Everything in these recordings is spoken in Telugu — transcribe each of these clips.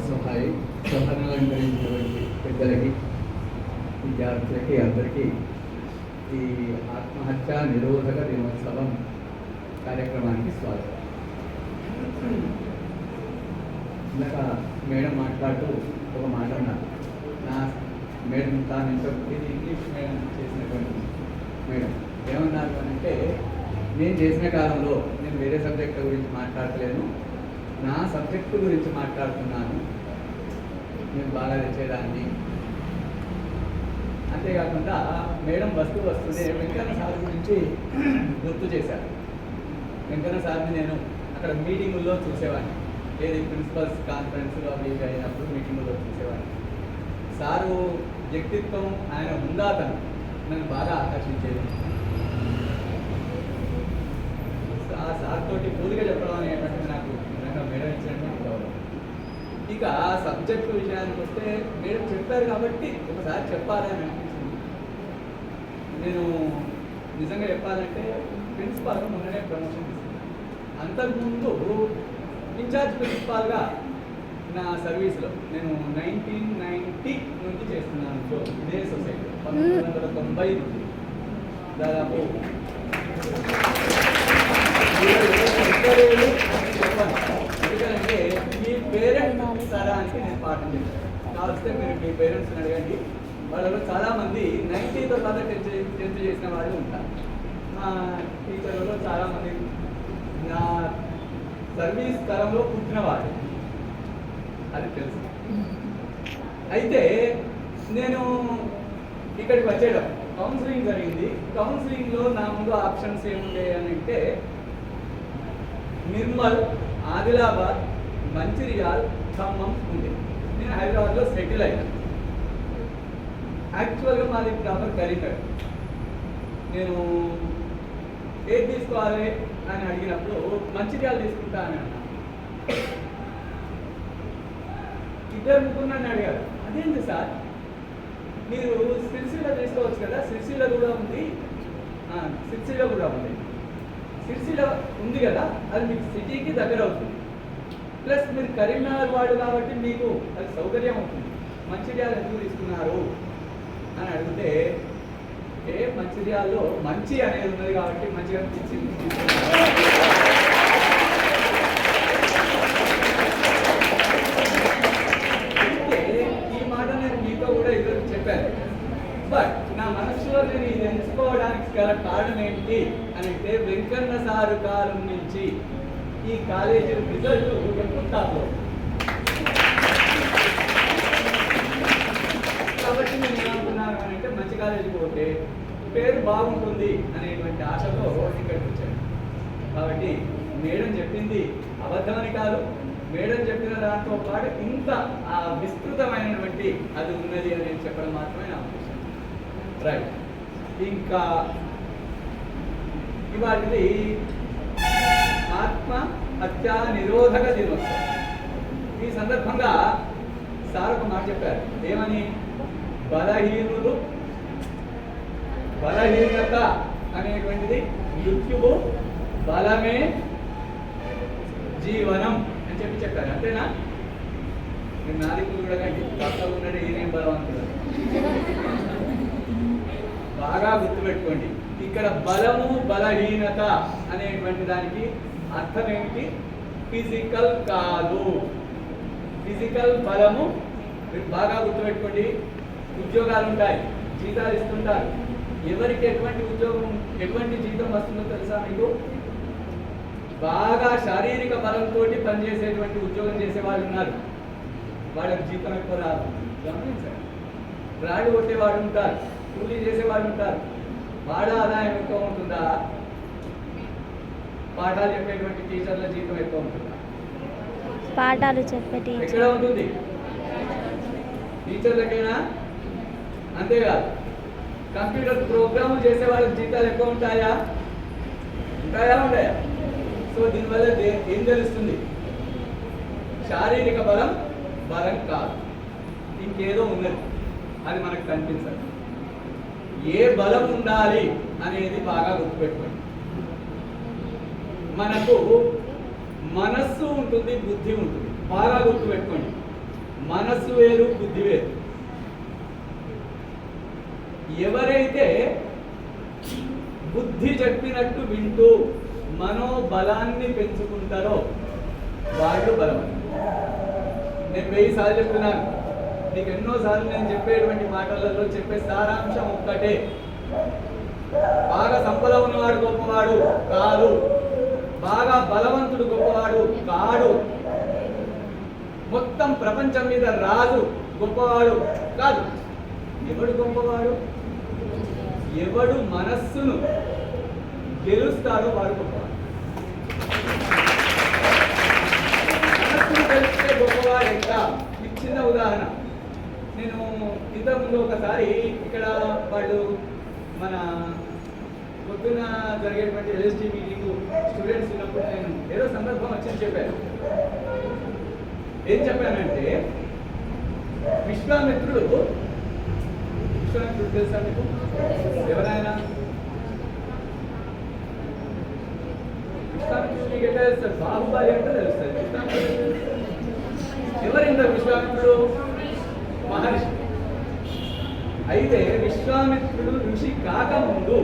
సహాయి సహనలంకరించినటువంటి పెద్దలకి విద్యార్థులకి అందరికీ ఈ ఆత్మహత్య నిరోధక దినోత్సవం కార్యక్రమానికి స్వాగతం. ఇందాక మేడం మాట్లాడుతూ ఒక మాట అన్నారు. నా మేడం తాను ఇది ఇంగ్లీష్ మేడం చేసినటువంటి మేడం ఏమన్నారు అంటే, నేను చేసిన కాలంలో నేను వేరే సబ్జెక్టుల గురించి మాట్లాడలేను, నా సబ్జెక్టు గురించి మాట్లాడుతున్నాను, నేను బాగా తెచ్చేదాన్ని. అంతేకాకుండా మేడం వస్తూనే వెంకన్న సార్ గురించి గుర్తు చేశారు. వెంకన్న సార్ని నేను అక్కడ మీటింగుల్లో చూసేవాడిని, ఏది ప్రిన్సిపల్స్ కాన్ఫరెన్స్లో అవి అయినప్పుడు మీటింగుల్లో చూసేవాడిని. సారు వ్యక్తిత్వం, ఆయన హుందాతనం నన్ను బాగా ఆకర్షించేది. ఆ సార్ తోటి పూర్తిగా చెప్పడం అనేటువంటిది నాకు నిజంగా మేడం ఇచ్చినటువంటి గౌరవం. ఇక సబ్జెక్టు విషయానికి వస్తే మేడం చెప్పారు కాబట్టి ఒకసారి చెప్పాలని అనిపించింది. నేను నిజంగా చెప్పాలంటే ప్రిన్సిపాల్ మొన్ననే ప్రమోషన్ తీసుకున్నాను. అంతకుముందు ఇన్ఛార్జ్ ప్రిన్సిపాల్గా నా సర్వీస్లో నేను 1990 నుంచి చేస్తున్నాను. సో ఇదే సొసైటీ 1990 నుంచి దాదాపు ఎందుకంటే మీ పేరెంట్స్ తరానికి నేను పాఠం చేశాను. కావలిస్తే మీరు మీ పేరెంట్స్ని అడగండి, వాళ్ళలో చాలామంది 90 తర్వాత 10th చేసిన వాళ్ళు ఉంటారు. మా టీచర్లలో చాలామంది నా సర్వీస్ తరంలో పుట్టిన వాళ్ళు, అది తెలుసు. అయితే నేను ఇక్కడికి వచ్చేటప్పుడు కౌన్సిలింగ్ జరిగింది. కౌన్సిలింగ్లో నా ముందు ఆప్షన్స్ ఏముండే అని అంటే నిర్మల్, ఆదిలాబాద్, మంచిర్యాల్, ఖమ్మం ఉంది. నేను హైదరాబాద్లో సెటిల్ అయినా. యాక్చువల్గా మాది ప్రాపర్ కరీంనగర్. నేను ఏది తీసుకోవాలి అని అడిగినప్పుడు మంచిర్యాల తీసుకుంటా అని అన్నా. ఇద్దరు ముగ్గురు నన్ను అడిగారు, అదేంటి సార్ మీరు సిరిసిల్ల తీసుకోవచ్చు కదా, సిరిసిల్ల కూడా ఉంది, సిరిసిల్ల ఉంది కదా, అది మీకు సిటీకి దగ్గర అవుతుంది, ప్లస్ మీరు కరీంనగర్ వాడు కాబట్టి మీకు అది సౌకర్యం అవుతుంది, మంచిర్యాల ఎందుకు తీసుకున్నారు అని అడిగితే, మంచిర్యాలలో మంచి అనేది ఉన్నది కాబట్టి మంచిగా అనిపించింది. అయితే ఈ మాట నేను మీతో కూడా ఇద్దరు చెప్పాను. బట్ నా మనసులో నేను ఇది ఎంచుకోవడానికి గల కారణం ఏంటి అని అంటే, వెంకన్న సారు కాలం నుంచి ఈ కాలేజీ రిజల్ట్ ఎప్పుడు టాప్లో. కాబట్టి నేను ఏమనుకున్నాను అని అంటే, మంచి కాలేజీకి పోతే పేరు బాగుంటుంది అనేటువంటి ఆశతో ఇక్కడికి వచ్చాను. కాబట్టి మేడం చెప్పింది అబద్ధమని కాదు, మేడం చెప్పిన దాంతో పాటు ఇంత విస్తృతమైనటువంటి అది ఉన్నది అని చెప్పడం మాత్రమే నా ఉద్దేశం. రైట్. ఇంకా ఇవాళది ఆత్మహత్యా నిరోధక దినోత్సవం. ఈ సందర్భంగా సార్ ఒక మాట చెప్పారు, ఏమని? బలహీనత అనేటువంటిది మృత్యువు, బలమే జీవనం అని చెప్పారు. అంతేనా? మీరు నా దిక్కు చూడకండి, పక్కన ఉన్నది ఏనేం బలవంతుడు. బాగా గుర్తుపెట్టుకోండి, ఇక్కడ బలము బలహీనత అనేటువంటి దానికి అర్థం ఏమిటి? ఫిజికల్ కాదు, ఫిజికల్ బలము. మీరు బాగా గుర్తుపెట్టుకోండి, ఉద్యోగాలు ఉంటాయి, జీతాలు ఇస్తుంటారు. ఎవరికి ఎటువంటి ఉద్యోగం, ఎటువంటి జీతం వస్తుందో తెలుసా మీకు? బాగా శారీరక బలంతో పనిచేసేటువంటి ఉద్యోగం చేసే వాళ్ళు ఉన్నారు, వాళ్ళకి జీతం ఎక్కువ రాదు. గమనించండి. రాడు కొట్టేవాడు ఉంటారు, కూలీ చేసేవాళ్ళు ఉంటారు, వాడ ఆదాయం ఎక్కువ ఉంటుందా? పాఠాలు చెప్పేటువంటి టీచర్ల జీతం ఎక్కువ ఉంటుందా? పాఠాలు చెప్పే ఎక్కడ ఉంటుంది? టీచర్లకైనా. అంతేకాదు, కంప్యూటర్ ప్రోగ్రాములు చేసే వాళ్ళకి జీతాలు ఎక్కువ ఉంటాయా? ఉండయా? సో దీనివల్ల ఏం తెలుస్తుంది? శారీరక బలం కాదు, ఇంకేదో ఉన్నది, అది మనకు కనిపించదు. ఏ బలం ఉండాలి అనేది బాగా గుర్తుపెట్టుకోండి. మనకు మనస్సు ఉంటుంది, బుద్ధి ఉంటుంది. బాగా గుర్తుపెట్టుకోండి. మనస్సు వేరు, బుద్ధి వేరు. ఎవరైతే బుద్ధి చెప్పినట్టు వింటూ మనోబలాన్ని పెంచుకుంటారో వాళ్ళు బలవంతులు. నేను 1000 సార్లు చెప్తున్నాను, నీకు ఎన్నోసార్లు నేను చెప్పేటువంటి మాటలలో చెప్పే సారాంశం ఒక్కటే. బాగా సంపద ఉన్నవాడు గొప్పవాడు కాదు, బాగా బలవంతుడు గొప్పవాడు కాడు, మొత్తం ప్రపంచం మీద రాజు గొప్పవాడు కాదు. ఎవడు గొప్పవాడు? ఎవడు మనస్సును గెలుస్తాడో వాడు గొప్పవాడు. మనస్సును గెలిస్తే గొప్పవాడు ఎట్లా? మీకు చిన్న ఉదాహరణ. నేను ఇంతకుముందు ఒకసారి ఇక్కడ వాళ్ళు మన పొద్దున జరిగేటువంటి ఎల్ఎస్టీ మీటింగ్ స్టూడెంట్స్ ఉన్నప్పుడు నేను ఏదో సందర్భం వచ్చి చెప్పాను. ఏం చెప్పానంటే, విశ్వామిత్రుడు తెలుసా మీకు? ఎవరైనా విశ్వామిత్రుడికి ఎట్లా తెలుస్తారు? బాహుబలి అంటే తెలుస్తుంది. ఎవరింత విశ్వామిత్రుడు? మహర్షి. అయితే విశ్వామిత్రుడు ఋషి కాకముందు,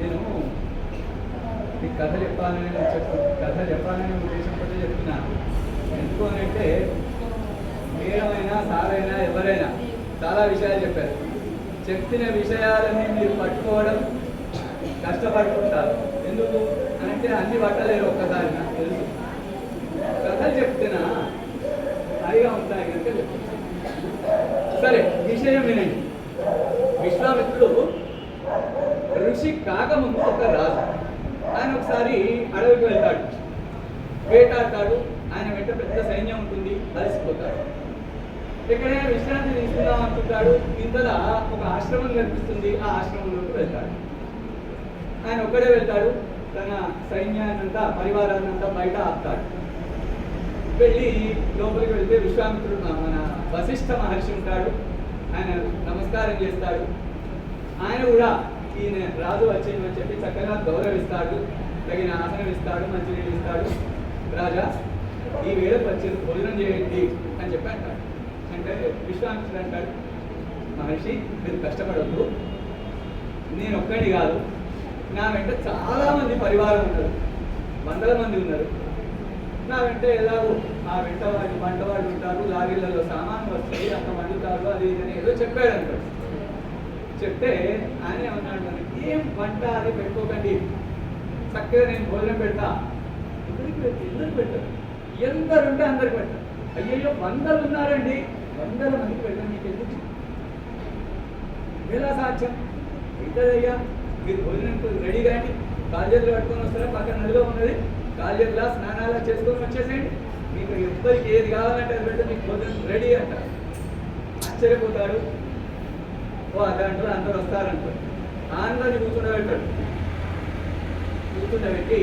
నేను ఈ కథ చెప్పాలని ఉద్దేశంతో చెప్తున్నాను. ఎందుకు అంటే మేడమైనా సారైనా ఎవరైనా చాలా విషయాలు చెప్పారు. చెప్పిన విషయాలన్నీ మీరు పట్టుకోవడం కష్టపడుతుంటారు. ఎందుకు అంటే అన్ని పట్టలేరు ఒక్కసారి. నాకు తెలుసు, కథలు చెప్తున్నా హాయిగా ఉంటాయి కనుక చెప్తున్నా. సరే, విషయం వినండి. విశ్వామిత్రుడు ఋషి కాకముందు ఒక రాజు. ఆయన ఒకసారి అడవికి వెళ్తాడు, వేటాడతాడు. ఆయన వెంట పెద్ద సైన్యం ఉంటుంది, అలసిపోతాడు. ఎక్కడైనా విశ్రాంతి తీసుకుందాం అనుకుంటాడు. ఇంతలా ఒక ఆశ్రమం కనిపిస్తుంది, ఆ ఆశ్రమంలోకి వెళ్తాడు. ఆయన ఒక్కడే వెళ్తాడు, తన సైన్యాన్నంతా పరివారాన్నంతా బయట ఆపుతాడు. వెళ్ళి లోపలికి వెళ్తే విశ్వామిత్రుడు మన వశిష్ఠ మహర్షి ఉంటాడు. ఆయన నమస్కారం చేస్తాడు. ఆయన కూడా ఈయన రాజు వచ్చేయమని చెప్పి చక్కగా గౌరవిస్తాడు, తగిన ఆసనం ఇస్తాడు, మంచినీళ్ళు ఇస్తాడు. రాజా, ఈ వేళకు వచ్చేది భోజనం చేయండి అని చెప్పి అంటాడు. అంటే విశ్వామిత్రుడు అంటాడు, మహర్షి మీరు కష్టపడద్దు, నేను ఒక్కడి కాదు, నా వెంట చాలా మంది పరివారం ఉన్నారు, వందల మంది ఉన్నారు. నా వెంట ఎలాగో ఆ వెంట వాళ్ళు వంట వాళ్ళు ఉంటారు, లారీలలో సామాను వస్తుంది, అంత వండుతారు, అది ఇది అని ఏదో చెప్పాడు అంటాడు. చెప్తే ఆయన ఏమన్నాడు, ఏం వంట అది పెట్టుకోకండి, చక్కగా నేను భోజనం పెడతా. ఎందుకు పెట్టారు? ఎందరుంటే అందరికి పెట్టారు. అయ్యయ్యో 100 ఉన్నారండి, 100 మందికి పెట్టాను, మీకు ఎందుకు? ఎలా సాధ్యం? అవుతుందయ్యా, మీరు భోజనం రెడీ కానీ కాలు చేతులు పట్టుకొని వస్తారా? పక్కన నదిలో ఉన్నది, కాలు చేతులా స్నానాలు చేసుకొని వచ్చేసేయండి, మీకు ఎవ్వరికి ఏది కావాలంటే అది పెడితే మీకు భోజనం రెడీ అంటారు. ఆశ్చర్యపోతాడు. ఓ దాంట్లో అందరూ వస్తారంటారు. అందరిని కూర్చుండబెట్టాడు. కూర్చుండబెట్టి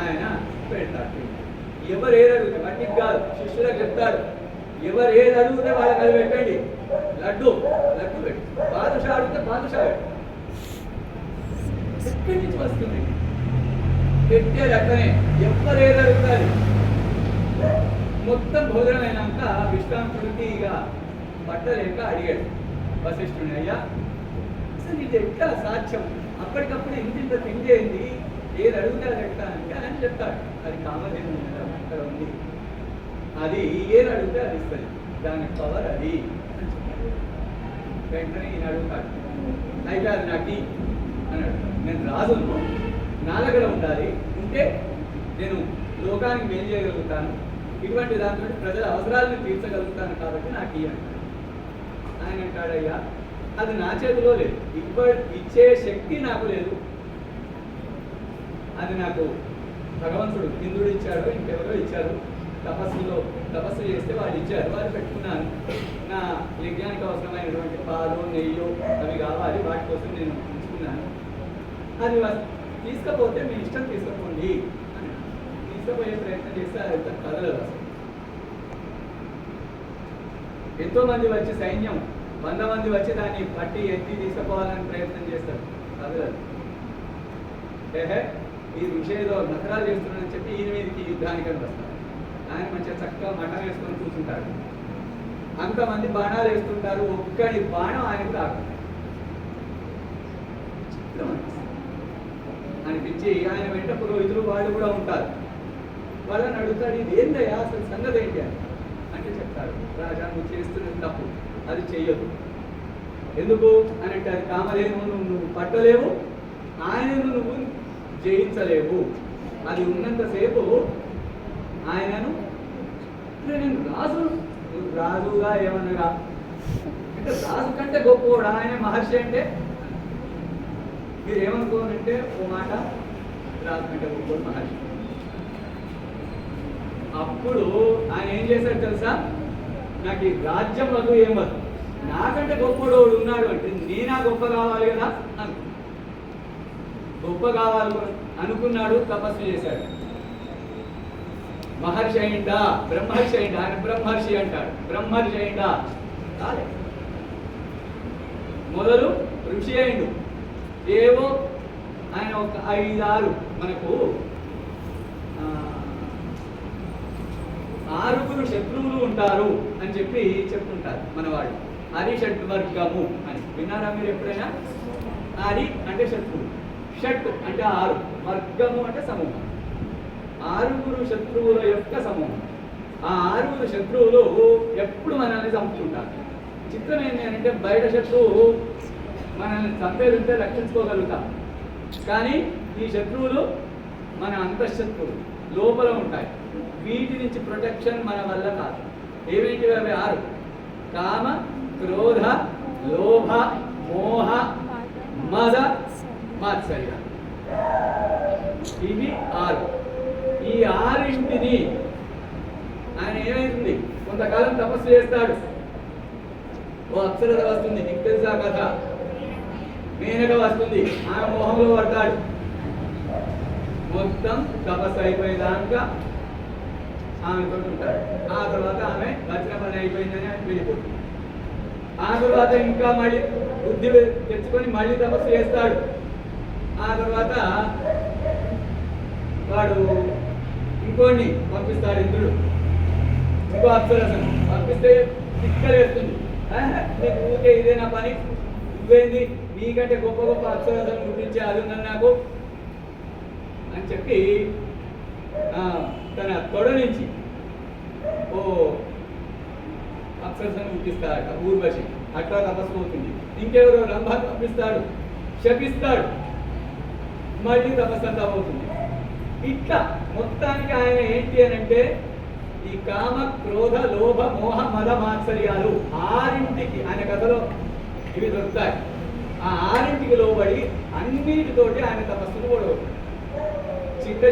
ఆయన పెడతాడు. ఎవరు ఏది అడిగితే మట్టికి కాదు, శిష్యులకు చెప్తాడు, ఎవరు ఏది అడిగితే వాళ్ళకి అది పెట్టండి. లడ్డు పెట్టి, బాదుషా అడిగితే బాదుషా పెట్టు. ఎక్కడి నుంచి వస్తుంది? పెట్టేది అక్కనే, ఎవరు ఏది అడుగుతారు. మొత్తం భోజనం అయినాక విశ్వామిత్రుడికి ఇక పట్టలేక అడిగాడు వశిష్ఠుని, అయ్యా అసలు ఇది ఎట్లా సాధ్యం? అప్పటికప్పుడు ఇంత తిండి అయింది, ఏది అడుగుతారు ఎట్లా అంటే ఆయన చెప్తాడు, అది కామధేను అక్కడ ఉంది, అది ఏది అడిగితే అది ఇస్తుంది, దాని పవర్ అది అని చెప్పాడు. వెంటనే ఈయన అడుగుతాడు, అయితే అది నాకు అని అడుగుతాడు. నేను రాజును, నా దగ్గర ఉండాలి, ఉంటే నేను లోకానికి మేలు చేయగలుగుతాను, ఇటువంటి దాంతో ప్రజల అవసరాలను తీర్చగలుగుతాను, కాబట్టి నాకు అంటాడు. ఆయన అంటాడయ్యా, అది నా చేతిలో లేదు, ఇచ్చే శక్తి నాకు లేదు, అది నాకు భగవంతుడు ఇంద్రుడు ఇచ్చాడు, ఇంకెవరో ఇచ్చారు, తపస్సు చేస్తే వాళ్ళు ఇచ్చారు, వాళ్ళు పెట్టుకున్నాను. నా యజ్ఞానికి అవసరమైనటువంటి పాలు నెయ్యి అవి కావాలి, వాటి కోసం నేను ఉంచుకున్నాను. అది తీసుకపోతే మీ ఇష్టం తీసుకుపోండి అని తీసుకుపోయే ప్రయత్నం చేస్తే అది ఎంత కదలదు. ఎంతో మంది వచ్చి సైన్యం 100 మంది వచ్చి దాన్ని పట్టి ఎత్తి తీసుకుపోవాలని ప్రయత్నం చేస్తారు, కదలదు. ఈ విషయంలో నకరాలు చేస్తున్నాడని చెప్పి ఈయన మీదకి యుద్ధానికి వస్తారు. ఆయన మంచిగా చక్కగా మఠం వేసుకొని కూర్చుంటాడు. అంతమంది బాణాలు వేస్తుంటారు, ఒక్కడి బాణం ఆయనకు రాదు. అనిపించి ఆయన వెంట పురోహితులు వాళ్ళు కూడా ఉంటారు. వాళ్ళని అడుగుతాడు, ఇది ఏందయ్యా అసలు సంగతి ఏంటి అని. అంటే చెప్తాడు, రాజా నువ్వు చేస్తున్నది తప్పు, అది చెయ్యదు. ఎందుకు అని అంటే అది కామలేను, నువ్వు పట్టలేవు, ఆయనను నువ్వు జయించలేవు. అది ఉన్నంతసేపు ఆయనను నేను రాజు, నువ్వు రాజుగా ఏమనగా అంటే రాజు కంటే గొప్పవాడు ఆయన మహర్షి అంటే మీరు ఏమనుకోనంటే ఓ మాట, రాజు కంటే గొప్పవాడు మహర్షి. అప్పుడు ఆయన ఏం చేశాడు తెలుసా, నాకు ఈ రాజ్యం వద్దు ఏం వద్దు, నాకంటే గొప్పవాడు ఉన్నాడు అంటే నేనా గొప్ప కావాలి కదా అనుకున్నాడు. గొప్ప కావాలి అనుకున్నాడు, తపస్సు చేశాడు. మహర్షి అయిందా, బ్రహ్మర్షి అయిందా, ఆయన బ్రహ్మర్షి అంటాడు, బ్రహ్మర్షి అయిందా కాలే. మొదలు ఋషి అయిండు, ఏవో ఆయన ఒక 5-6 మనకు 6 శత్రువులు ఉంటారు అని చెప్పి చెప్తుంటారు మనవాళ్ళు. హరి షడ్వర్గము అని విన్నారా మీరు ఎప్పుడైనా? హరి అంటే శత్రువు, షట్ అంటే 6, వర్గము అంటే సమూహం. 6 శత్రువుల యొక్క సమూహం. ఆ 6 శత్రువులు ఎప్పుడు మనల్ని చంపుతుంటారు. చిత్రం ఏంటి అంటే బయట శత్రువు మనల్ని చంపేది ఉంటే రక్షించుకోగలుగుతాం, కానీ ఈ శత్రువులు మన అంతఃశత్రువులు లోపల ఉంటాయి. వీటి నుంచి ప్రొటెక్షన్ మన వల్ల కాదు. ఏమేంటివి అవి 6? కామ, క్రోధ, లోభ, మోహ, మద, మాత్సర్య. ఇవి 6. ఈ 6ంటిని ఆయన ఏమైంది, కొంతకాలం తపస్సు చేస్తాడు. ఓ అప్సరస వస్తుంది, నీకు తెలుసా కథ. మేనక వస్తుంది, ఆమె మోహంలో పడతాడు. మొత్తం తపస్సు అయిపోయేదాకా ఆమెతో ఉంటాడు. ఆ తర్వాత ఆమె వచ్చిన పని అయిపోయిందని ఆమె వెళ్ళిపోతుంది. ఆ తర్వాత ఇంకా మళ్ళీ బుద్ధి తెచ్చుకొని మళ్ళీ తపస్సు చేస్తాడు. ఆ తర్వాత వాడు ఇంకోని పంపిస్తాడు, ఇంద్రుడు ఇంకో అప్సరసను పంపిస్తే తిక్కలేస్తుంది. నీకు ఊరికే ఇదే నా పని, నువ్వేంది నీకంటే గొప్ప గొప్ప అప్సరసను గురించి అది ఉందని నాకు అని చెప్పి తన తొడ నుంచి ఓ అప్సరసను గుర్తిస్తాడట, ఊర్వశి. అట్లా తపస్సు అవుతుంది. ఇంకెవరో రంభాన్ని పంపిస్తాడు, శపిస్తాడు, మళ్ళీ తపస్సు అంతా అవుతుంది. ఇట్లా మొత్తానికి ఆయన ఏంటి అని అంటే ఈ కామ, క్రోధ, లోభ, మోహ, మద, మాత్సర్యాలు 6ంటికి ఆయన కథలో ఇవి దొరుకుతాయి. ఆ 6ంటికి లోబడి అన్నిటితోటి ఆయన తపస్సును కూడా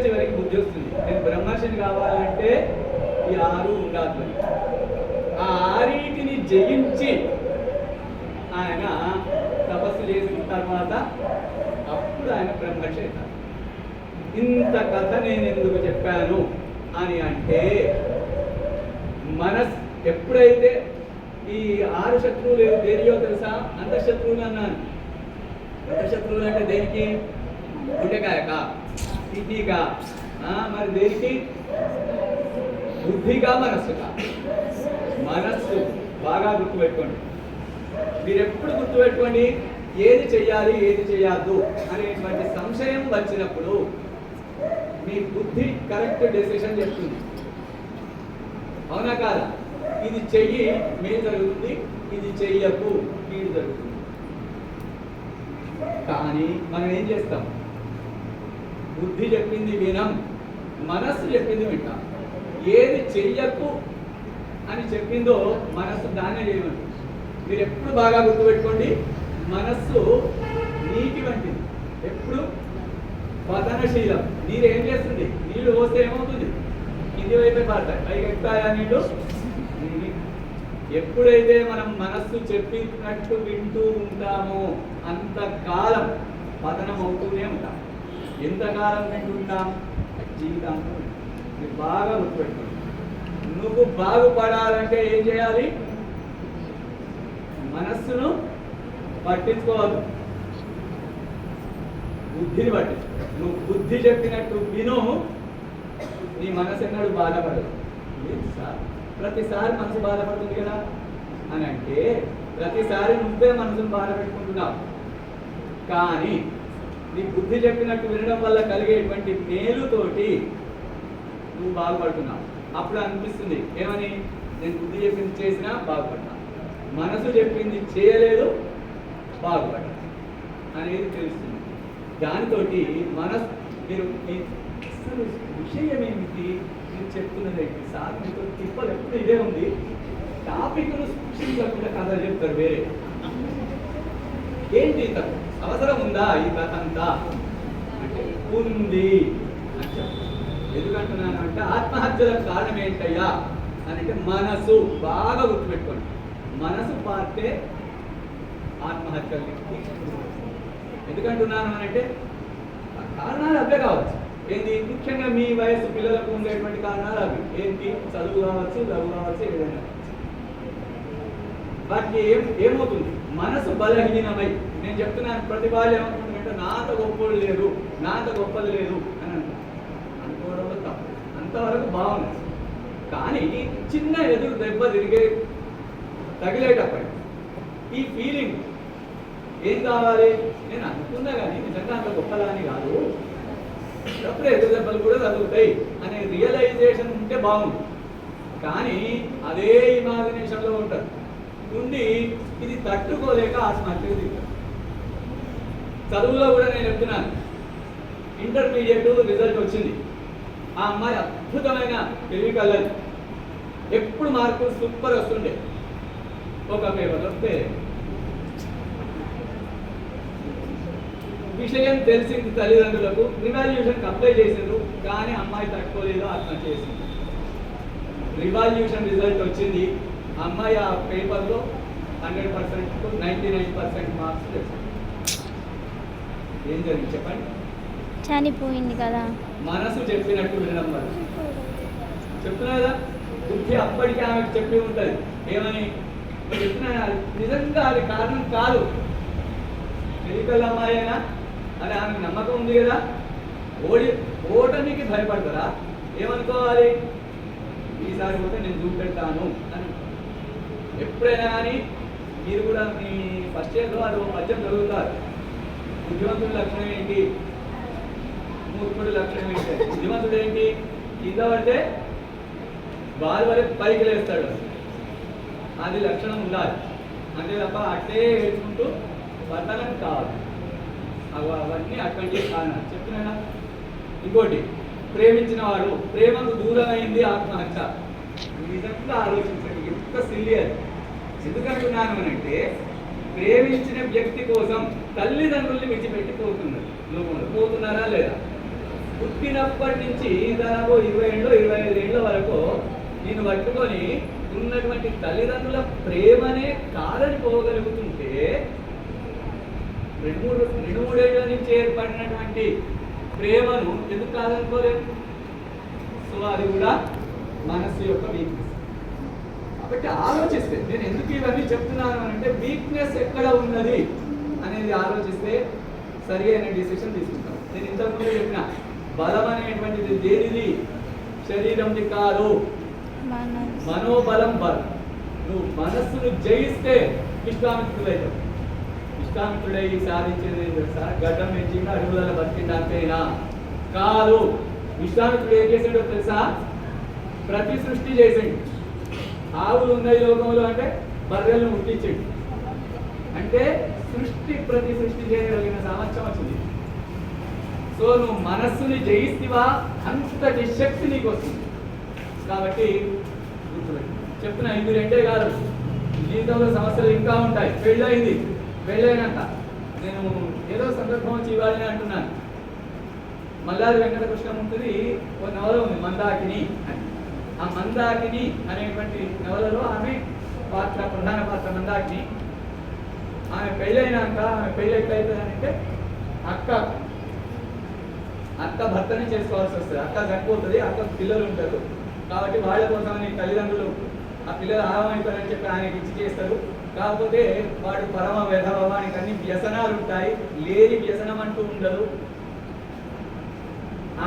చివరికి బుద్ధి వస్తుంది, నేను బ్రహ్మర్షిని కావాలంటే ఈ 6 ఉండాలి. ఆ 6ంటిని జయించి ఆయన తపస్సు చేసిన తర్వాత అప్పుడు ఆయన బ్రహ్మర్షి అవుతాడు. ఇంత కథ నేను ఎందుకు చెప్పాను అని అంటే మనస్ ఎప్పుడైతే ఈ 6 శత్రువులు దేనియో తెలుసా, అంతఃశత్రువులు అన్నాను. అంతఃశత్రువులు అంటే దేనికి? గుండెకాయక, కిడ్నీకా, మరి దేనికి? బుద్ధిగా, మనస్సుగా. మనస్సు బాగా గుర్తుపెట్టుకోండి. మీరు ఎప్పుడు గుర్తుపెట్టుకోండి, ఏది చెయ్యాలి ఏది చెయ్యద్దు అనేటువంటి సంశయం వచ్చినప్పుడు మీ బుద్ధి కరెక్ట్ డెసిషన్ చెప్తుంది. అవునా కాదా? ఇది చెయ్యి మేలు జరుగుతుంది, ఇది చెయ్యకు కీడు జరుగుతుంది. కానీ మనం ఏం చేస్తాం? బుద్ధి చెప్పింది వినం, మనస్సు చెప్పింది వింటాం. ఏది చెయ్యకు అని చెప్పిందో మనస్సు దాన్నే చేయమంటుంది. మీరు ఎప్పుడు బాగా గుర్తుపెట్టుకోండి, మనస్సు నీటి వంటిది, ఎప్పుడు పతనశీలం. నీరు ఏం చేస్తుంది? నీళ్లు పోస్తే ఏమవుతుంది? కింది వైపే పడతాయి, పైకి ఎక్కుతాయా నీళ్లు? ఎప్పుడైతే మనం మనస్సు చెప్పినట్టు వింటూ ఉంటామో అంతకాలం పతనం అవుతూనే ఉంటాం. ఎంతకాలం వింటుంటాం? జీవితాంతం. మీరు బాగా గుర్తుపెట్టుకోండి. నువ్వు బాగుపడాలంటే ఏం చేయాలి? మనస్సును పట్టించుకోవద్దు, బుద్ధిని పట్టించుకో. నువ్వు బుద్ధి చెప్పినట్టు విను, నీ మనసు ఎన్నడూ బాధపడదు. ఏంటి సార్ ప్రతిసారి మనసు బాధపడుతుంది కదా అని అంటే ప్రతిసారి నువ్వే మనసును బాధ పెట్టుకుంటున్నావు. కానీ నీ బుద్ధి చెప్పినట్టు వినడం వల్ల కలిగేటువంటి మేలుతోటి నువ్వు బాగుపడుతున్నావు. అప్పుడు అనిపిస్తుంది ఏమని, నేను బుద్ధి చెప్పింది చేసినా బాగుపడ్డా, మనసు చెప్పింది చేయలేదు బాగుపడ్డా అనేది తెలుస్తుంది. దానితోటి మనసు మీరు అసలు విషయం ఏమిటి, మీరు చెప్తున్నది ఏంటి సార్, మీతో తిప్పలు ఎప్పుడు ఇదే ఉంది, టాపిక్ను సృష్టించకుండా కథలు చెప్తారు వేరే. ఏంటి తప్పు, అవసరం ఉందా ఈ కథ అంతా అంటే ఉంది అని చెప్తాను. ఎందుకంటున్నాను అంటే ఆత్మహత్యలకు కారణం ఏంటయ్యా అని అంటే మనసు. బాగా గుర్తుపెట్టుకోండి, మనసు పార్టే ఆత్మహత్యలకి. ఎందుకంటున్నాను అని అంటే కారణాలు అవే కావచ్చు. ఏంటి, ముఖ్యంగా మీ వయసు పిల్లలకు ఉండేటువంటి కారణాలు అవి. ఏంటి, చదువు కావచ్చు, లఘు కావచ్చు, ఏదైనా వాటికి ఏమవుతుంది, మనసు బలహీనమై. నేను చెప్తున్నాను ప్రతి వాళ్ళు ఏమనుకుంటుందంటే నాంత గొప్పలు లేదు, నాంత గొప్పలు లేదు అని అంటారు. అనుకోవడంలో తప్పు, అంతవరకు బాగుంది. కానీ చిన్న ఎదురు దెబ్బ తగిలేటప్పుడు ఈ ఫీలింగ్ ఏం కావాలి, నేను అనుకున్నా కానీ నిజంగా అంత గొప్పలా అని కాదు, అప్పుడు ఎదురు దెబ్బలు కూడా తగులుతాయి అనే రియలైజేషన్ ఉంటే బాగుంది. కానీ అదే ఇమాజినేషన్లో ఉంటారు ఉండి ఇది తట్టుకోలేక ఆత్మహత్య దిగుతారు. చదువులో కూడా నేను చెప్తున్నాను, ఇంటర్మీడియట్ రిజల్ట్ వచ్చింది, ఆ అమ్మాయి అద్భుతమైన తెలివి కలది, ఎప్పుడు మార్కులు సూపర్ వస్తుండే. ఒక పేపర్ వస్తే విషయం తెలిసింది తల్లిదండ్రులకు, రివాల్యూషన్కి అప్లై చేసిండ్రు, కానీ అమ్మాయి తట్టుకోలేదు, ఆత్మహత్య చేసింది. రివాల్యూషన్ రిజల్ట్ వచ్చింది, అమ్మాయి ఆ పేపర్లో 100% 99% మార్క్స్ తెచ్చింది. ఏం జరిగింది చెప్పండి, చనిపోయింది కదా. మనసు చెప్పినట్టు వినడం వల్ల. చెప్తున్నా కదా, బుద్ధి అప్పటికే ఆమెకు చెప్పి ఉంటుంది ఏమని, చెప్తున్నా నిజంగా అది కారణం కాదు, మెడికల్ అమ్మాయినా అని ఆమెకు నమ్మకం ఉంది కదా. ఓటమికి భయపడతారా, ఏమనుకోవాలి, ఈసారి పోతే నేను చూపెడతాను అని. ఎప్పుడైనా కానీ మీరు కూడా మీ ఫస్ట్ ఇయర్లో అది మధ్యం చదువుతారు. బుద్ధిమంతుడి లక్షణం ఏంటి, మూర్ఖుడి లక్షణం ఏంటి. బుద్ధిమంతుడు ఏంటి, కింద పడితే బాల్ వరకు పైకి లేస్తాడు, అది లక్షణం ఉండాలి. అంతే తప్ప అట్టే వేసుకుంటూ పతనం కావాలి. అవన్నీ అటువంటి కారణాలు చెప్తున్నా. ఇంకోటి, ప్రేమించిన వాడు ప్రేమకు దూరం అయింది ఆత్మహత్య. నిజంగా ఆలోచించండి, ఎంత సిల్లి అది. ఎందుకంటున్నాను అంటే ప్రేమించిన వ్యక్తి కోసం తల్లిదండ్రుల్ని విడిచిపెట్టి పోతున్నారా లేదా. పుట్టినప్పటి నుంచి దాదాపు 20 ఏళ్ళు 25 ఏళ్ళ వరకు నేను పట్టుకొని ఉన్నటువంటి తల్లిదండ్రుల ప్రేమనే కాదని పోగలుగుతుంటే 2-3 ఏళ్ళ నుంచి ఏర్పడినటువంటి ప్రేమను ఎందుకు కాదనుకోలేదు. సో అది కూడా మనస్సు యొక్క వీక్నెస్. కాబట్టి ఆలోచిస్తే నేను ఎందుకు ఇవన్నీ చెప్తున్నాను అంటే వీక్నెస్ ఎక్కడ ఉన్నది అనేది ఆలోచిస్తే సరి అయిన డిసిషన్ తీసుకుంటాం. నేను ఇంతకుముందు చెప్పిన బలం అనేటువంటిది దేనిది, శరీరంది కాదు, మనోబలం బలం. నువ్వు మనస్సును జయిస్తే విశ్వామిత్రుడైతావు. విశ్వామిత్రుడై సాధించేది సార్ గడ్డం పెంచింది అడుగులలో బతికింది అంతేనా కాదు. విశ్వామిత్రుడు ఏం చేసాడో తెలుసా, ప్రతి సృష్టి చేసాడు. ఆవులు ఉన్నాయి లోకంలో అంటే బర్రెలను ఉట్టించాడు. అంటే ప్రతి సృష్టి చేయగలిగిన సామర్థ్యం వచ్చింది. సో నువ్వు మనస్సుని జయిస్తావా అంతటి శక్తి నీకు వస్తుంది. కాబట్టి చెప్తున్నా, ఇవి రెండే కాదు, జీవితంలో సమస్యలు ఇంకా ఉంటాయి. పెళ్ళైనాక నేను ఏదో సందర్భం వచ్చి ఇవ్వాలని అంటున్నాను. మల్లారి వెంకటకృష్ణమూర్తిది ఒక నవల ఉంది మందాకిని అని. ఆ మందాకిని అనేటువంటి నవలలో ఆమె ప్రధాన పాత్ర మందాకిని. ఆమె పెళ్ళైనాక ఆమె పెళ్ళి ఎట్లయితుందంటే అక్క భర్తని చేసుకోవాల్సి వస్తుంది. అక్క చనిపోతుంది, అక్క పిల్లలు ఉంటారు. కాబట్టి వాళ్ళ కోసమని తల్లిదండ్రులు ఆ పిల్లలు ఆగమైపోయారని చెప్పి ఆయనకి ఇచ్చి చేస్తారు. కాకపోతే వాడు పరమ వ్యధవానికి అన్ని వ్యసనాలు ఉంటాయి, లేని వ్యసనం అంటూ ఉండదు.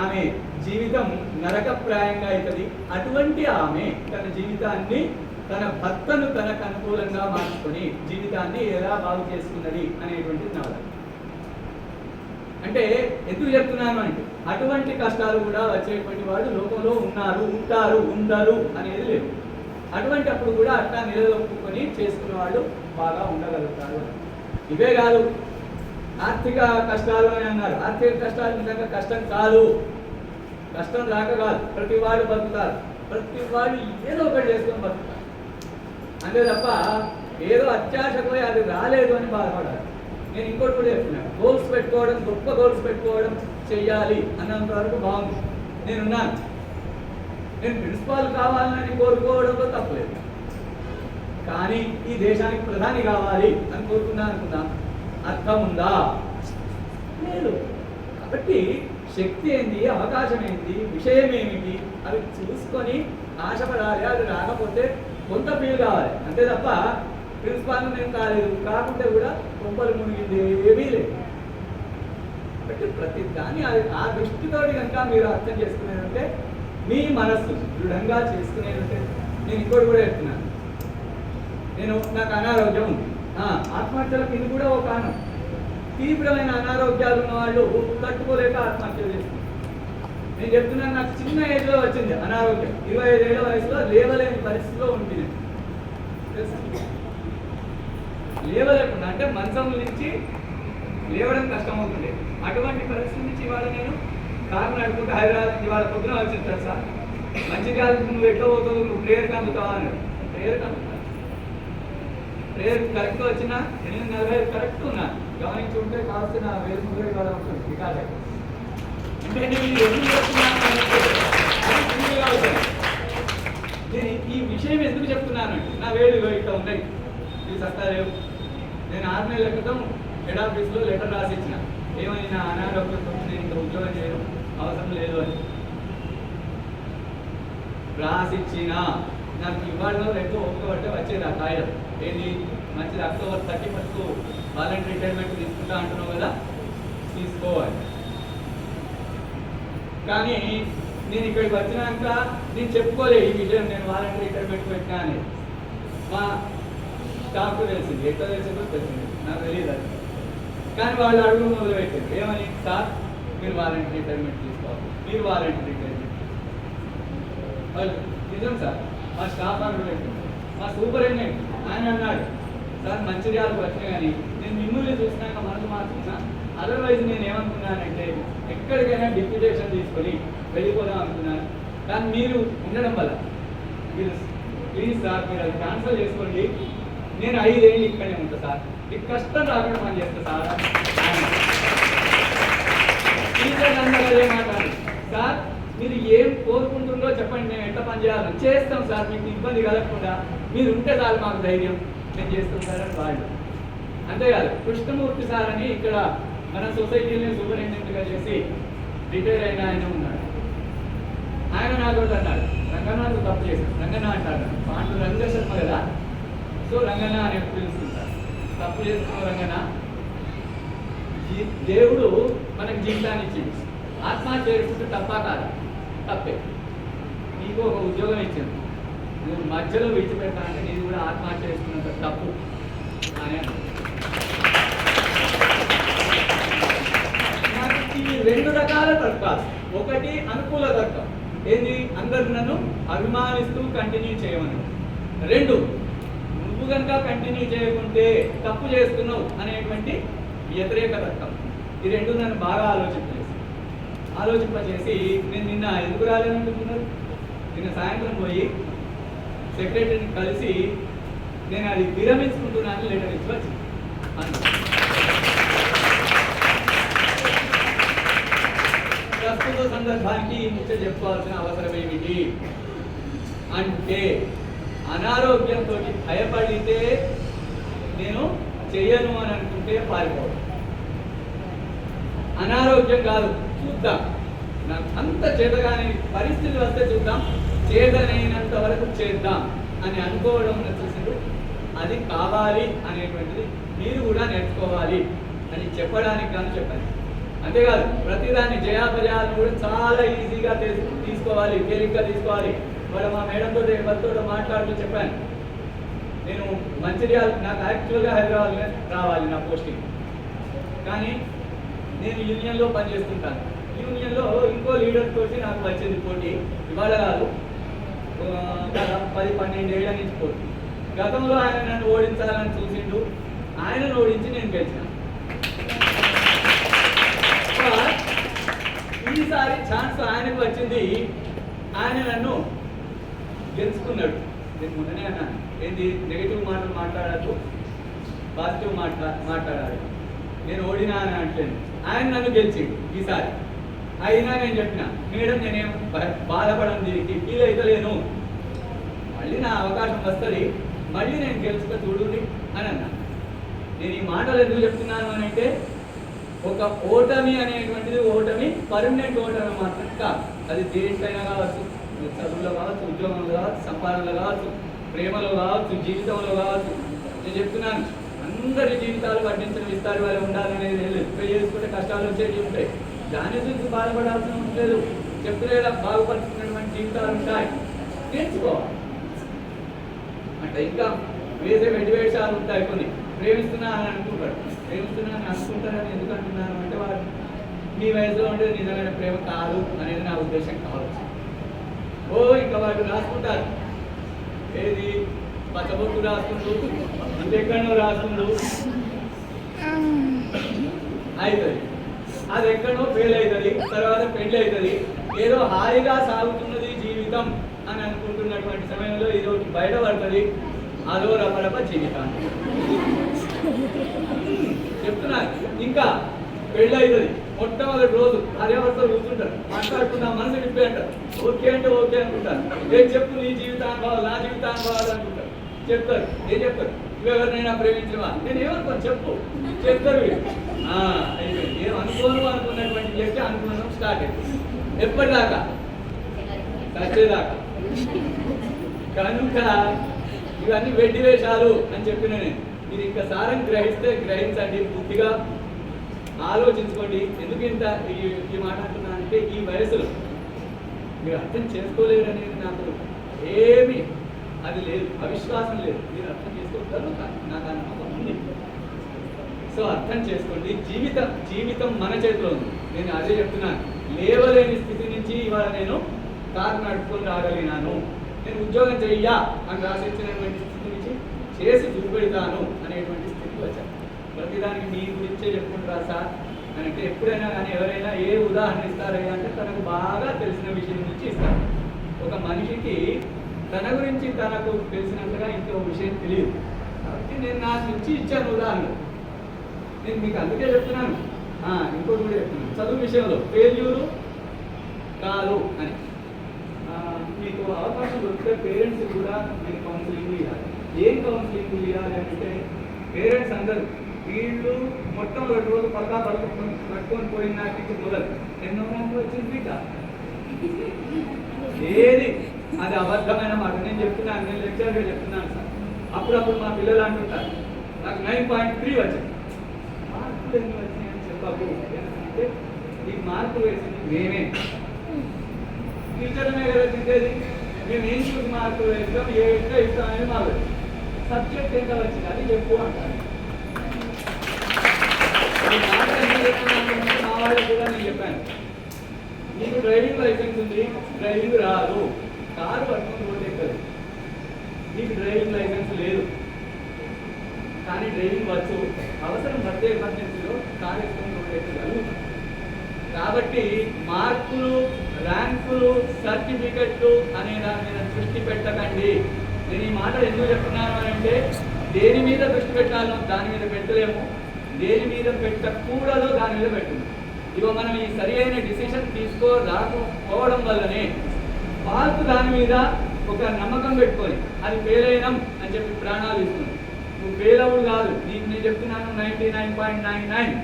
ఆమె జీవితం నరకప్రాయంగా అవుతుంది. అటువంటి ఆమె తన జీవితాన్ని, తన భర్తను తనకు అనుకూలంగా మార్చుకొని జీవితాన్ని ఎలా బాగు చేసుకున్నది అనేటువంటిది నవల. అంటే ఎందుకు చెప్తున్నాను అంటే, అటువంటి కష్టాలు కూడా వచ్చేటువంటి వాళ్ళు లోకంలో ఉన్నారు, ఉంటారు, ఉండరు అనేది లేదు. అటువంటి అప్పుడు కూడా అట్లా నిలదొక్కుని చేసుకునే వాళ్ళు బాగా ఉండగలుగుతారు. ఇవే కాదు, ఆర్థిక కష్టాలు అని అన్నారు. ఆర్థిక కష్టాలు నిజంగా కష్టం కాదు, కష్టం రాక కాదు. ప్రతి వాళ్ళు బతుకుతారు, ప్రతి వాళ్ళు ఏదో ఒకటి చేసుకొని బతుకుతారు. అంతే తప్ప ఏదో అత్యాశ పోయి అది రాలేదు అని బాధపడాలి. నేను ఇంకోటి కూడా చెప్తున్నాను, గోల్స్ పెట్టుకోవడం, గొప్ప గోల్స్ పెట్టుకోవడం చెయ్యాలి అన్నంత వరకు బాగుంది. నేనున్నాను, నేను ప్రిన్సిపాల్ కావాలని కోరుకోవడంలో తప్పలేదు. కానీ ఈ దేశానికి ప్రధాని కావాలి అని కోరుకున్నా అనుకున్నా, అర్థం ఉందా? లేదు. కాబట్టి శక్తి ఏంది, అవకాశం ఏంది, విషయం ఏమిటి అవి చూసుకొని ఆశపడాలి. అది రాకపోతే కొంత ఫీల్ కావాలి అంతే తప్ప ప్రిన్సిపాల్ నేను కాలేదు, కాకుంటే కూడా కొంపలు మునిగింది ఏమీ లేదు. కాబట్టి ప్రతి దాన్ని ఆ దృష్టితోటి కనుక మీరు అర్థం చేసుకునేదంటే, మీ మనస్సు దృఢంగా చేసుకునేదంటే, నేను ఇంకోటి కూడా చెప్తున్నాను. నాకు అనారోగ్యం ఉంది, ఆత్మహత్యలకు ఇది కూడా ఒక కారణం. తీవ్రమైన అనారోగ్యాలు ఉన్న వాళ్ళు తట్టుకోలేక ఆత్మహత్యలు చేస్తున్నారు. నేను చెప్తున్నాను, నాకు చిన్న ఏజ్లో వచ్చింది అనారోగ్యం. 25 ఏళ్ల వయసులో లేవలేని పరిస్థితిలో ఉంటుంది. లేవలేకుండా అంటే మంచం నుంచి లేవడం కష్టం అవుతుంది. అటువంటి పరిస్థితి నుంచి ఇవాళ నేను కారు నడుపుకుంటే హైదరాబాద్ ఇవాళ పొద్దున వచ్చింది తెలుసా, మంచిర్యాల నువ్వు ఎట్లా పోతావు, నువ్వు ప్రేయర్కి అందుతావా అన్నాడు. ప్రేయర్కి అందుతా, ప్రేయర్ కరెక్ట్గా వచ్చినా 8:45 కరెక్ట్ ఉన్నా. గమనించి ఉంటే కాస్త నా వేలు ముగ్గురు ఇవాళ ఉంటుంది వికాస. అంటే నేను ఎందుకు చెప్తున్నాను, నేను ఈ విషయం ఎందుకు చెప్తున్నానంటే, నా వేలు ఇట్లా ఉన్నాయి, ఇవి సత్తాలేవు. నేను 6 నెలల క్రితం హెడ్ ఆఫీస్లో లెటర్ రాసి ఇచ్చిన, ఏమని నా అనారోగ్యంతో నేను ఇంత ఉద్యోగం చేయడం అవసరం లేదు అని రాసిచ్చిన. నాకు ఇవాళ రేపు ఒక్కబట్టే వచ్చేది ఆ కాగితం. ఏంటి మంచిది, అక్టోబర్ 31 వాలంటీర్ రిటైర్మెంట్ తీసుకుంటా అంటున్నావు కదా, తీసుకోవాలి. కానీ నేను ఇక్కడికి వచ్చినాక నేను చెప్పుకోలేదు ఈ విషయం, నేను వాలంటీర్ రిటైర్మెంట్ పెట్టినా అని. మా స్టాఫ్కు తెలిసింది, ఎట్లా తెలిసిందో తెలిసింది, నాకు తెలియదు అది. కానీ వాళ్ళు అడుగు మొదలుపెట్టారు, ఏమని, సార్ మీరు వాలంటీర్ రిటైర్మెంట్ తీసుకోవాలి, మీరు వాలంటీర్ రిటైర్మెంట్. వాళ్ళు నిజం సార్, మా స్టాఫ్ అడుగు పెట్టారు. మా సూపరింటెండెంట్ ఆయన అన్నాడు, సార్ మంచిర్యాలకు వచ్చినా కానీ నేను మిమ్మల్ని చూసినాక మనసు మార్చుకున్నా. అదర్వైజ్ నేను ఏమనుకున్నానంటే ఎక్కడికైనా డిప్యూటేషన్ తీసుకొని వెళ్ళిపోదాం అనుకున్నాను. కానీ మీరు ఉండడం వల్ల ప్లీజ్ సార్ మీరు అది క్యాన్సల్ చేసుకోండి, నేను 5 ఏళ్ళు ఇక్కడే ఉంటా సార్, మీకు కష్టం రాకుండా పని చేస్తా సార్. టీచర్ అందరూ అదే మాట్లాడు, సార్ మీరు ఏం కోరుకుంటుందో చెప్పండి, మేము ఎట్లా పని చేయాలి చేస్తాం సార్, మీకు ఇబ్బంది కలగకుండా మీరు ఉంటే చాలు మాకు ధైర్యం, నేను చేస్తాం సార్ అని వాళ్ళు. అంతేకాదు కృష్ణమూర్తి సార్ అని ఇక్కడ మన సొసైటీని సూపరింటెండెంట్గా చేసి రిటైర్ అయిన ఆయన ఉన్నాడు. ఆయన నాకు అన్నాడు, రంగనాథ్ తప్పు చేశాడు. రంగన్న అంటాడు, పాండు రంగశర్మ కదా, సో రంగన్న అని పిలుస్తుంటారు. తప్పు చేస్తున్నావు రంగన్న, దేవుడు మనకు జీవితాన్ని ఇచ్చింది, ఆత్మహత్య చేసుకుంటే తప్ప కాదు, తప్పే. నీకు ఒక ఉద్యోగం ఇచ్చింది, నువ్వు మధ్యలో విడిచిపెడతానంటే నీది కూడా ఆత్మహత్య చేసుకున్నంత తప్పు అని అన్నాడు. ఈ 2 రకాల తర్కాలు. ఒకటి అనుకూల తర్కం, ఏంది, అందరు నన్ను అభిమానిస్తూ కంటిన్యూ చేయమని. 2 నువ్వు కనుక కంటిన్యూ చేయకుంటే తప్పు చేస్తున్నావు అనేటువంటి వ్యతిరేక తర్కం. ఈ 2 నన్ను బాగా ఆలోచింపజేసి నేను నిన్న ఎందుకు రాలేదనుకుంటున్నారు, నిన్న సాయంత్రం పోయి సెక్రటరీని కలిసి నేను అది విరమించుకుంటున్నాను లెటర్ ఇచ్చి వచ్చి ప్రస్తుత సందర్భానికి ముఖ్య చెప్పుకోవాల్సిన అవసరం ఏమిటి అంటే, అనారోగ్యంతో భయపడితే నేను చెయ్యను అని అనుకుంటే పారిపోవడం. అనారోగ్యం కాదు, చూద్దాం, నాకు అంత చేతగానే పరిస్థితి వస్తే చూద్దాం, చేతనైనంత వరకు చేద్దాం అని అనుకోవడం చూసిండు. అది కావాలి అనేటువంటిది మీరు కూడా నేర్చుకోవాలి అని చెప్పడానికి కానీ చెప్పండి. అంతేకాదు ప్రతిదాన్ని జయాపజయాలను కూడా చాలా ఈజీగా తీసుకోవాలి, తేలిగ్గా తీసుకోవాలి. ఇవాళ మా మేడంతో ఎవరితో మాట్లాడుతూ చెప్పాను, నేను మంచిర్యాల, నాకు యాక్చువల్గా హైదరాబాద్లో రావాలి నా పోస్టింగ్, కానీ నేను యూనియన్లో పనిచేస్తుంటాను. యూనియన్లో ఇంకో లీడర్ తోటి నాకు వచ్చింది పోటీ. ఇవాళ కాదు, 10-12 ఏళ్ల నుంచి పోటీ. గతంలో ఆయన నన్ను ఓడించాలని చూసిండు, ఆయనను ఓడించి నేను గెలిచిన. ఈసారి ఛాన్స్ ఆయనకు వచ్చింది, ఆయన నన్ను గెలుచుకున్నాడు. నేను మొన్ననే అన్నాను, ఏంటి నెగిటివ్ మాటలు మాట్లాడద్దు, పాజిటివ్ మాట్లాడాలి. నేను ఓడినా అని అంటలేను, ఆయన నన్ను గెలిచిండు ఈసారి. అయినా నేను చెప్పిన, మేడం నేనేం బాధపడను, దీనికి ఫీల్ అవుతలేను, మళ్ళీ నా అవకాశం వస్తుంది, మళ్ళీ నేను గెలుచుకో చూడండి అని అన్నాను. నేను ఈ మాటలు ఎందుకు చెప్తున్నాను అని అంటే, ఒక ఓటమి అనేటువంటిది ఓటమి పర్మనెంట్ ఓటమి మాత్రం కాదు. అది దేనికైనా కావచ్చు, చదువులో కావచ్చు, ఉద్యోగంలో కావచ్చు, సంపాదనలో కావచ్చు, ప్రేమలో కావచ్చు, జీవితంలో కావచ్చు. నేను చెప్తున్నాను, అందరి జీవితాలు వర్ణించిన విస్తారు వాళ్ళు ఉండాలనేది లేదు. పెళ్లి చేసుకుంటే కష్టాలు వచ్చేవి ఉంటాయి, దాని గురించి బాధపడాల్సిన లేదు. చెప్తున్నా బాగుపరుచుకున్నటువంటి జీవితాలు ఉంటాయి, నేర్చుకోవాలి. అంటే ఇంకా వేసే వెడివేషాలు ఉంటాయి కొన్ని. ప్రేమిస్తున్నా అని అనుకుంటాడు, ప్రేమిస్తున్నా అని అనుకుంటారని ఎందుకు అంటున్నాను అంటే, వారు మీ వయసులో ఉంటే నిజమైన ప్రేమ కాదు అనేది నా ఉద్దేశం కావచ్చు. ఇంకా వాళ్ళు రాసుకుంటారు, ఏది పచ్చబొట్టు రాసుకుంటూ, ఇంకెక్కడో రాసుకుంటూ అవుతుంది, అది ఎక్కడో ఫెయిల్ అవుతుంది, తర్వాత పెళ్ళి అవుతుంది. ఏదో హాయిగా సాగుతున్నది జీవితం అని అనుకుంటున్నటువంటి సమయంలో ఇది ఒకటి బయటపడుతుంది, అదో రపరప జీవితాన్ని చెప్తున్నారు. ఇంకా పెళ్ళి అవుతుంది, మొట్టమొదటి రోజు భార్యాభర్తలు కూర్చుంటారు, మాట్లాడుకుంటా, మనసు విప్పి అంటారు, ఓకే అంటే ఓకే అనుకుంటారు. ఏం చెప్పు నీ జీవితానుభవాలు, నా జీవితానుభవాలు అనుకుంటారు. చెప్తారు, ఏం చెప్తారు, నువ్వెవరినైనా ప్రేమించవా, నేను ఏమనుకోను చెప్పు చెప్తారు. అయిపోయింది, ఏం అనుకోను అనుకున్నటువంటి చెప్తే అనుకున్నాం స్టార్ట్ అయిపోయింది. ఎప్పటిదాకా చచ్చేదాకా. కనుక ఇవన్నీ వెడ్డి వేషాలు అని చెప్పిన నేను. మీరు ఇంకా సారం గ్రహిస్తే గ్రహించండి, బుద్ధిగా ఆలోచించుకోండి. ఎందుకు ఇంత ఈ మాట అంటున్నానంటే, ఈ వయసులో మీరు అర్థం చేసుకోలేరు అనేది నాకు ఏమి అది లేదు, అవిశ్వాసం లేదు. మీరు అర్థం చేసుకోగలుగుతారు, నాకు ఆ నమ్మకం ఉంది. సో అర్థం చేసుకోండి, జీవితం మన చేతిలో ఉంది. నేను అదే చెప్తున్నాను, లేవలేని స్థితి నుంచి ఇవాళ నేను కారు నడుపుకొని రాగలిగినాను. నేను ఉద్యోగం చెయ్యా అని రాసిచ్చినటువంటి స్థితి నుంచి చేసి చూపెడతాను అనేటువంటి స్థితికి వచ్చాను. ప్రతిదానికి మీ గురించే చెప్పుకుంటారా సార్ అని అంటే, ఎప్పుడైనా కానీ ఎవరైనా ఏ ఉదాహరణ ఇస్తారయ్యా అంటే తనకు బాగా తెలిసిన విషయం నుంచి ఇస్తారు. ఒక మనిషికి తన గురించి తనకు తెలిసినంతగా ఇంకో విషయం తెలియదు. కాబట్టి నేను నా నుంచి ఇచ్చాను ఉదాహరణ. నేను మీకు అందుకే చెప్తున్నాను. ఇంకోటి కూడా చెప్తున్నాను, చదువు విషయంలో ఫెయిల్యూరు కాదు అని. మీకు అవకాశం దొరికితే పేరెంట్స్ కూడా మీరు కౌన్సిలింగ్ ఇవ్వాలి. ఏం కౌన్సిలింగ్ ఇవ్వాలి అంటే, పేరెంట్స్ అందరూ వీళ్ళు మొట్టమొదటి రోజు పట్టుకొని పోయిన నాటికి మొదలు ఎన్నో మంది వచ్చింది బిడ్డ, ఏది అది అబద్ధమైన మాట. నేను చెప్తున్నాను, నేను లెక్చర్గా చెప్తున్నాను సార్. అప్పుడప్పుడు మా పిల్లలు అంటుంటారు, నాకు 9.3 వచ్చింది. మార్కులు ఎన్ని వచ్చినాయని చెప్పకు, అంటే ఈ మార్కులు వేసింది మేమే, టీచర్మే కదా తింటేది. మేము ఏం చూసి మార్కులు వేస్తాం, ఏ ఎట్లా ఇస్తామని మాకు సబ్జెక్ట్ ఎంత వచ్చింది అది చెప్పు అంటారు. మా వాళ్ళకి కూడా నేను చెప్పాను, నీకు డ్రైవింగ్ లైసెన్స్ ఉంది, డ్రైవింగ్ రాదు, కారు పట్టుకుని రోడ్ ఎక్కదు. నీకు డ్రైవింగ్ లైసెన్స్ లేదు కానీ డ్రైవింగ్ వచ్చు, అవసరం పడితే ఎమర్జెన్సీలో కారు వేసుకొని రోడ్ ఎక్కగలుగుతాం. కాబట్టి మార్కులు, ర్యాంకులు, సర్టిఫికెట్లు అనే దాని మీద దృష్టి పెట్టకండి. నేను ఈ మాటలు ఎందుకు చెప్తున్నాను అని అంటే, దేని మీద దృష్టి పెట్టాలో దాని మీద పెట్టలేము, దేని మీద పెట్టకూడదో దాని మీద పెట్టు. ఇగో మనం ఈ సరి అయిన డిసిషన్ రాకపోవడం వల్లనే మార్పు దాని మీద ఒక నమ్మకం పెట్టుకొని అది ఫెయిల్ అయినాం అని చెప్పి ప్రాణాలు ఇస్తున్నాం. నువ్వు ఫెయిల్ అవుడు కాదు, నీకు నేను చెప్తున్నాను 99.99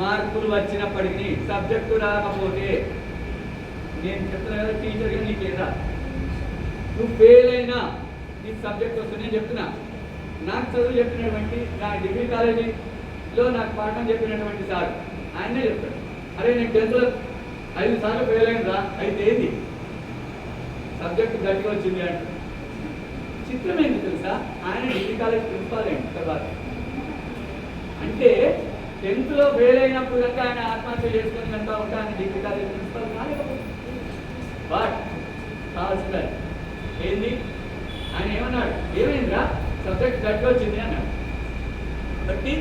మార్కులు వచ్చినప్పటికీ సబ్జెక్టు రాకపోతే, నేను చెప్తున్నా కదా టీచర్గా నీకేదా, నువ్వు ఫెయిల్ అయినా నీకు సబ్జెక్ట్ వస్తుంది. నేను చెప్తున్నా, నాకు చదువు చెప్పినటువంటి నా డిగ్రీ కాలేజీలో నాకు పాఠం చెప్పినటువంటి సార్ ఆయనే చెప్తాడు, అరే నేను 10th 5 సార్లు ఫెయిల్ అయిందా అయితే ఏంది సబ్జెక్ట్ గట్టిగా వచ్చింది అంటే చిత్రం ఏంటి తెలుసా, ఆయన డిగ్రీ కాలేజ్ ప్రిన్సిపాల్ ఏంటి తర్వాత. అంటే 10th ఫెయిల్ అయినప్పుడు కనుక ఆయన ఆత్మహత్య చేసుకుని కనుక ఉంటే ఆయన డిగ్రీ కాలేజ్ ప్రిన్సిపాల్ కాలేకపోతే. బట్ కావాల్సింది ఏంది, ఆయన ఏమన్నాడు, ఏమైందిరా సబ్జెక్ట్ గట్టిగా వచ్చింది అన్నాడు. బట్టి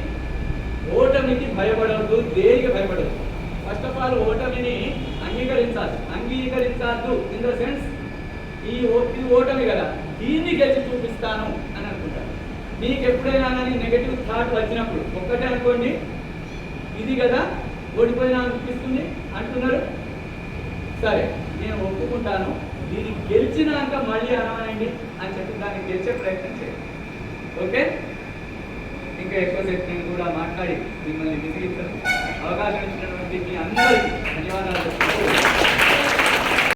ఓటమికి భయపడవద్దు, దేనికి భయపడవద్దు. ఫస్ట్ ఆఫ్ ఆల్ ఓటమిని అంగీకరించద్దు ఇన్ ద సెన్స్ ఇది ఓటమి కదా, దీన్ని గెలిచి చూపిస్తాను అని అనుకుంటాను. మీకు ఎప్పుడైనా కానీ నెగటివ్ థాట్ వచ్చినప్పుడు ఒక్కటే అనుకోండి, ఇది కదా ఓడిపోయినా అనిపిస్తుంది అంటున్నారు, సరే నేను ఒప్పుకుంటాను, దీన్ని గెలిచినాక మళ్ళీ అనవనండి అని చెప్పి దాన్ని గెలిచే ప్రయత్నం చేయండి. ఓకే, ఇంకా ఎక్కువసేపు నేను కూడా మాట్లాడి మిమ్మల్ని విసిగించాను. అవకాశం ఇచ్చినటువంటి మీ అందరికీ ధన్యవాదాలు.